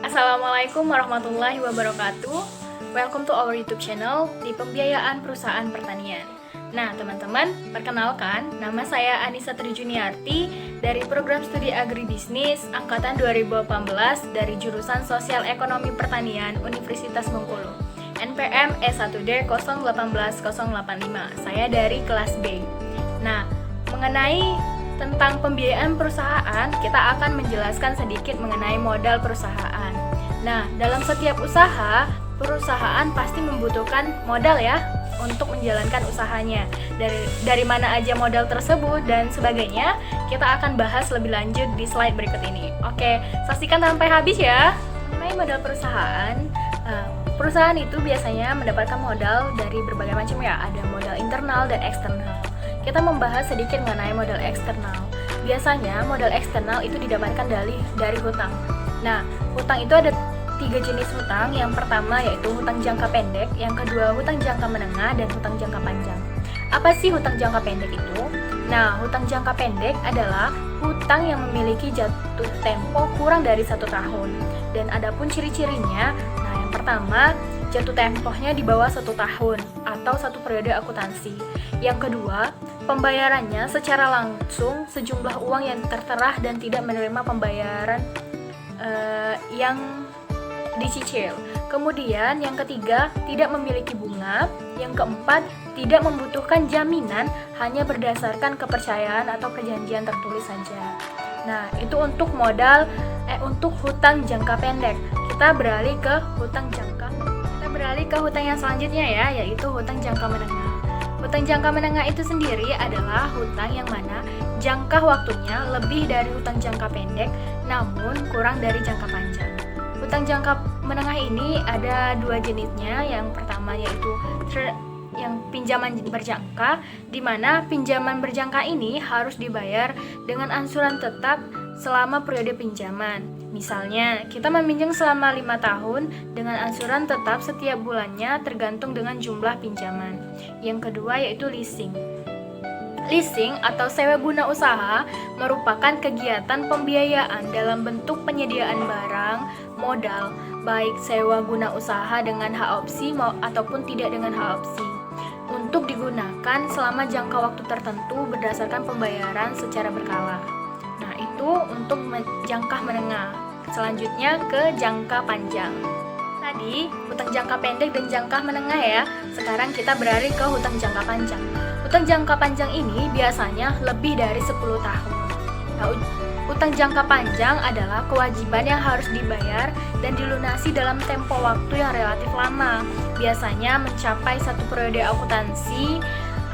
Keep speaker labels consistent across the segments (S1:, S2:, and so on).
S1: Assalamualaikum warahmatullahi wabarakatuh. Welcome to our YouTube channel di Pembiayaan Perusahaan Pertanian. Nah, teman-teman, perkenalkan, nama saya Anissa Trijuniarti dari Program Studi Agribisnis Angkatan 2018 dari jurusan Sosial Ekonomi Pertanian Universitas Bengkulu. NPM E1D 018085. Saya dari kelas B. Nah, mengenai tentang pembiayaan perusahaan, kita akan menjelaskan sedikit mengenai modal perusahaan. Nah, dalam setiap usaha, perusahaan pasti membutuhkan modal ya untuk menjalankan usahanya. Dari mana aja modal tersebut dan sebagainya, kita akan bahas lebih lanjut di slide berikut ini. Oke, saksikan sampai habis ya. Mengenai modal perusahaan, perusahaan itu biasanya mendapatkan modal dari berbagai macam ya. Ada modal internal dan eksternal. Kita membahas sedikit mengenai modal eksternal. Biasanya modal eksternal itu didapatkan dari hutang. Nah, hutang itu ada 3 jenis hutang. Yang pertama yaitu hutang jangka pendek, yang kedua hutang jangka menengah, dan hutang jangka panjang. Apa sih hutang jangka pendek itu? Nah, hutang jangka pendek adalah hutang yang memiliki jatuh tempo kurang dari 1 tahun. Dan adapun ciri-cirinya, nah yang pertama, jatuh tempohnya di bawah 1 tahun atau 1 periode akuntansi. Yang kedua, pembayarannya secara langsung sejumlah uang yang tertera dan tidak menerima pembayaran yang dicicil. Kemudian yang ketiga, tidak memiliki bunga. Yang keempat, tidak membutuhkan jaminan, hanya berdasarkan kepercayaan atau perjanjian tertulis saja. Nah, itu untuk untuk hutang jangka pendek. Kita beralih ke hutang yang selanjutnya ya, yaitu hutang jangka menengah. Hutang jangka menengah itu sendiri adalah hutang yang mana jangka waktunya lebih dari hutang jangka pendek, namun kurang dari jangka panjang. Hutang jangka menengah ini ada 2 jenisnya. Yang pertama yaitu yang pinjaman berjangka, di mana pinjaman berjangka ini harus dibayar dengan angsuran tetap selama periode pinjaman. Misalnya, kita meminjam selama 5 tahun dengan angsuran tetap setiap bulannya tergantung dengan jumlah pinjaman. Yang kedua yaitu leasing. Leasing atau sewa guna usaha merupakan kegiatan pembiayaan dalam bentuk penyediaan barang, modal, baik sewa guna usaha dengan hak opsi ataupun tidak dengan hak opsi, untuk digunakan selama jangka waktu tertentu berdasarkan pembayaran secara berkala. Nah, itu untuk jangka menengah. Selanjutnya ke jangka panjang. Tadi hutang jangka pendek dan jangka menengah ya. Sekarang kita beralih ke hutang jangka panjang. Hutang jangka panjang ini biasanya lebih dari 10 tahun. Nah, hutang jangka panjang adalah kewajiban yang harus dibayar dan dilunasi dalam tempo waktu yang relatif lama. Biasanya mencapai 1 periode akuntansi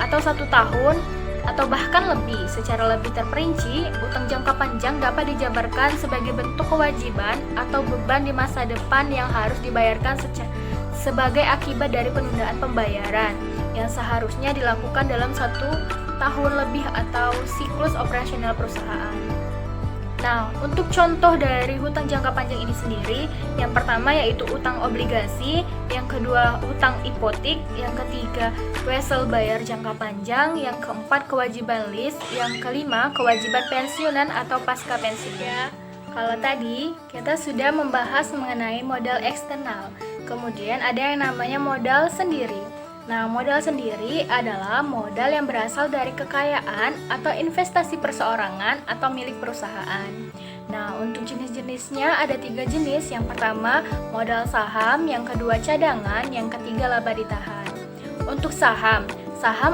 S1: atau 1 tahun atau bahkan lebih. Secara lebih terperinci, hutang jangka panjang dapat dijabarkan sebagai bentuk kewajiban atau beban di masa depan yang harus dibayarkan sebagai akibat dari penundaan pembayaran yang seharusnya dilakukan dalam 1 tahun lebih atau siklus operasional perusahaan. Nah, untuk contoh dari hutang jangka panjang ini sendiri, yang pertama yaitu utang obligasi, yang kedua utang hipotek, yang ketiga wesel bayar jangka panjang, yang keempat kewajiban lease, yang kelima kewajiban pensiunan atau pasca pensiun. Ya, kalau tadi kita sudah membahas mengenai modal eksternal, kemudian ada yang namanya modal sendiri. Nah, modal sendiri adalah modal yang berasal dari kekayaan atau investasi perseorangan atau milik perusahaan. Nah, untuk jenis-jenisnya ada 3 jenis. Yang pertama, modal saham, yang kedua cadangan, yang ketiga laba ditahan. Untuk saham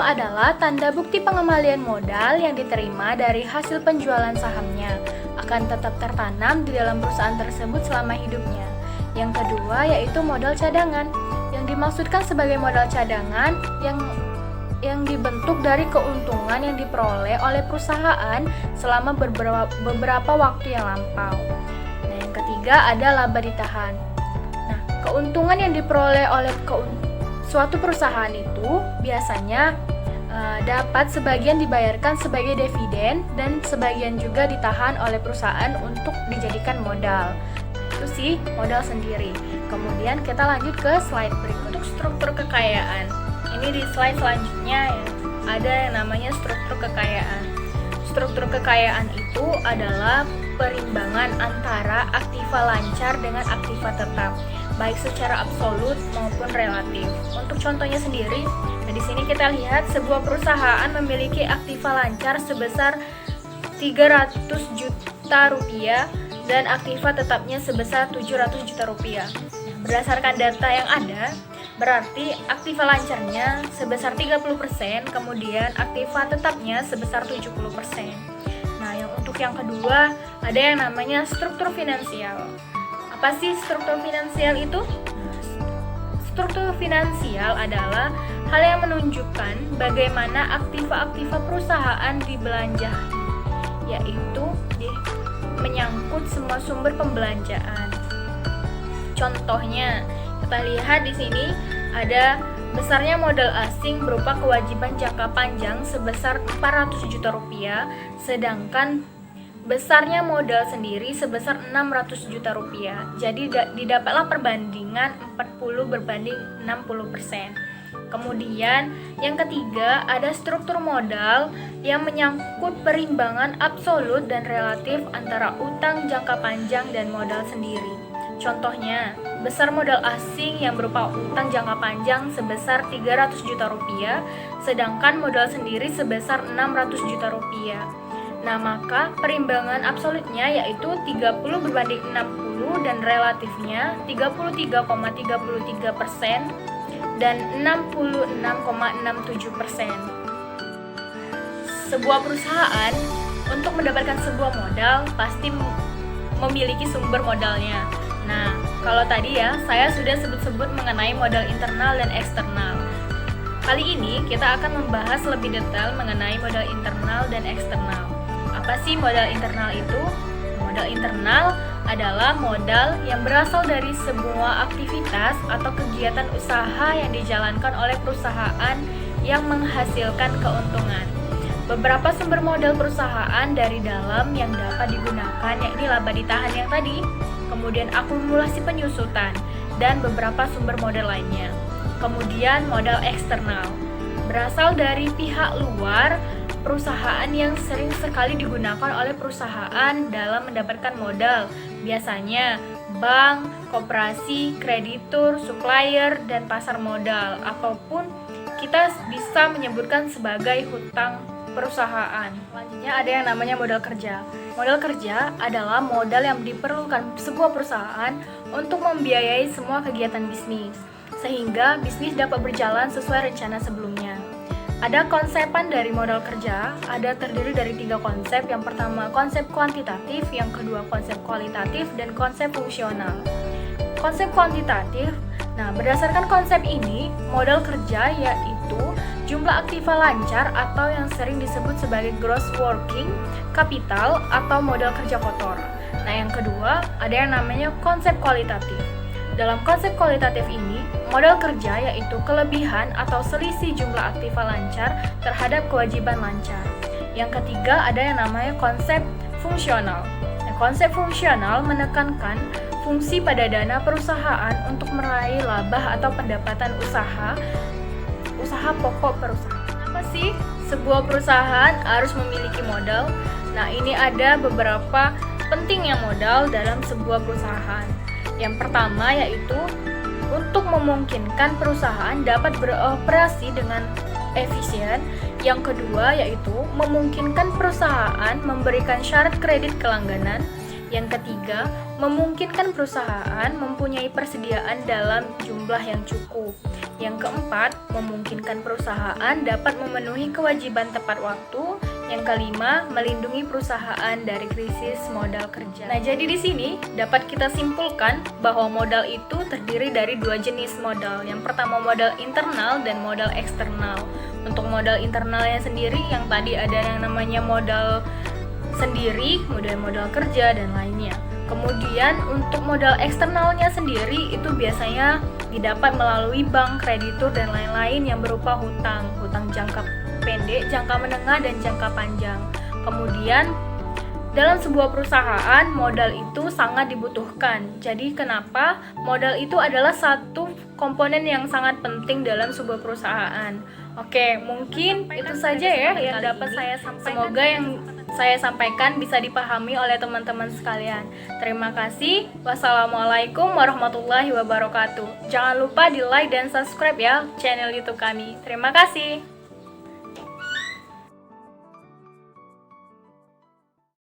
S1: adalah tanda bukti pengembalian modal yang diterima dari hasil penjualan sahamnya, akan tetap tertanam di dalam perusahaan tersebut selama hidupnya. Yang kedua yaitu modal cadangan. Yang dimaksudkan sebagai modal cadangan yang dibentuk dari keuntungan yang diperoleh oleh perusahaan selama beberapa waktu yang lampau. Nah, yang ketiga ada laba ditahan. Nah, keuntungan yang diperoleh oleh suatu perusahaan itu biasanya dapat sebagian dibayarkan sebagai dividen dan sebagian juga ditahan oleh perusahaan untuk dijadikan modal. Itu sih modal sendiri. Kemudian kita lanjut ke slide berikut. Untuk struktur kekayaan, ini di slide selanjutnya ya, ada yang namanya struktur kekayaan. Struktur kekayaan itu adalah
S2: perimbangan antara aktiva lancar dengan aktiva tetap, baik secara absolut maupun relatif. Untuk contohnya sendiri, nah di sini kita lihat sebuah perusahaan memiliki aktiva lancar sebesar 300 juta rupiah dan aktiva tetapnya sebesar 700 juta rupiah. Berdasarkan data yang ada, berarti aktiva lancarnya sebesar 30%, kemudian aktiva tetapnya sebesar 70%. Nah, untuk yang kedua, ada yang namanya struktur finansial. Apa sih struktur finansial itu? Struktur finansial adalah hal yang menunjukkan bagaimana aktiva-aktiva perusahaan dibelanjakan, yaitu menyangkut semua sumber pembelanjaan. Contohnya, kita lihat di sini ada besarnya modal asing berupa kewajiban jangka panjang sebesar 400 juta rupiah, sedangkan besarnya modal sendiri sebesar 600 juta rupiah. Jadi didapatlah perbandingan 40 berbanding 60%. Kemudian yang ketiga ada struktur modal yang menyangkut perimbangan absolut dan relatif antara utang jangka panjang dan modal sendiri. Contohnya, besar modal asing yang berupa utang jangka panjang sebesar 300 juta rupiah, sedangkan modal sendiri sebesar 600 juta rupiah. Nah, maka perimbangan absolutnya yaitu 30 berbanding 60 dan relatifnya 33,33% dan 66,67%. Sebuah perusahaan untuk mendapatkan sebuah modal pasti memiliki sumber modalnya. Nah, kalau tadi ya, saya sudah sebut-sebut mengenai modal internal dan eksternal. Kali ini kita akan membahas lebih detail mengenai modal internal dan eksternal. Apa sih modal internal itu? Modal internal adalah modal yang berasal dari semua aktivitas atau kegiatan usaha yang dijalankan oleh perusahaan yang menghasilkan keuntungan. Beberapa sumber modal perusahaan dari dalam yang dapat digunakan yakni laba ditahan yang tadi, kemudian akumulasi penyusutan, dan beberapa sumber modal lainnya. Kemudian modal eksternal berasal dari pihak luar perusahaan yang sering sekali digunakan oleh perusahaan dalam mendapatkan modal, biasanya bank, koperasi, kreditur, supplier, dan pasar modal, ataupun kita bisa menyebutkan sebagai hutang perusahaan. Selanjutnya ada yang namanya modal kerja. Modal kerja adalah modal yang diperlukan sebuah perusahaan untuk membiayai semua kegiatan bisnis, sehingga bisnis dapat berjalan sesuai rencana sebelumnya. Ada konsepan dari modal kerja, ada terdiri dari 3 konsep. Yang pertama konsep kuantitatif, yang kedua konsep kualitatif, dan konsep fungsional. Konsep kuantitatif, nah berdasarkan konsep ini, modal kerja yaitu jumlah aktiva lancar atau yang sering disebut sebagai gross working capital atau modal kerja kotor. Nah, yang kedua ada yang namanya konsep kualitatif. Dalam konsep kualitatif ini, modal kerja yaitu kelebihan atau selisih jumlah aktiva lancar terhadap kewajiban lancar. Yang ketiga ada yang namanya konsep fungsional. Nah, konsep fungsional menekankan fungsi pada dana perusahaan untuk meraih laba atau pendapatan usaha pokok perusahaan. Apa sih sebuah perusahaan harus memiliki modal? Nah, ini ada beberapa pentingnya modal dalam sebuah perusahaan. Yang pertama yaitu untuk memungkinkan perusahaan dapat beroperasi dengan efisien. Yang kedua yaitu memungkinkan perusahaan memberikan syarat kredit kelangganan. Yang ketiga, memungkinkan perusahaan mempunyai persediaan dalam jumlah yang cukup. Yang keempat, memungkinkan perusahaan dapat memenuhi kewajiban tepat waktu. Yang kelima, melindungi perusahaan dari krisis modal kerja. Nah, jadi di sini dapat kita simpulkan bahwa modal itu terdiri dari 2 jenis modal. Yang pertama modal internal dan modal eksternal. Untuk modal internalnya sendiri yang tadi ada yang namanya modal sendiri, kemudian modal kerja dan lainnya. Kemudian untuk modal eksternalnya sendiri itu biasanya didapat melalui bank, kreditur dan lain-lain yang berupa hutang jangka pendek, jangka menengah dan jangka panjang. Kemudian dalam sebuah perusahaan modal itu sangat dibutuhkan. Jadi kenapa? Modal itu adalah satu komponen yang sangat penting dalam sebuah perusahaan. Oke, mungkin itu saja ya yang dapat saya sampaikan. Semoga yang
S1: saya sampaikan bisa dipahami oleh teman-teman sekalian. Terima kasih. Wassalamualaikum warahmatullahi wabarakatuh. Jangan lupa di like dan subscribe ya channel YouTube kami. Terima kasih.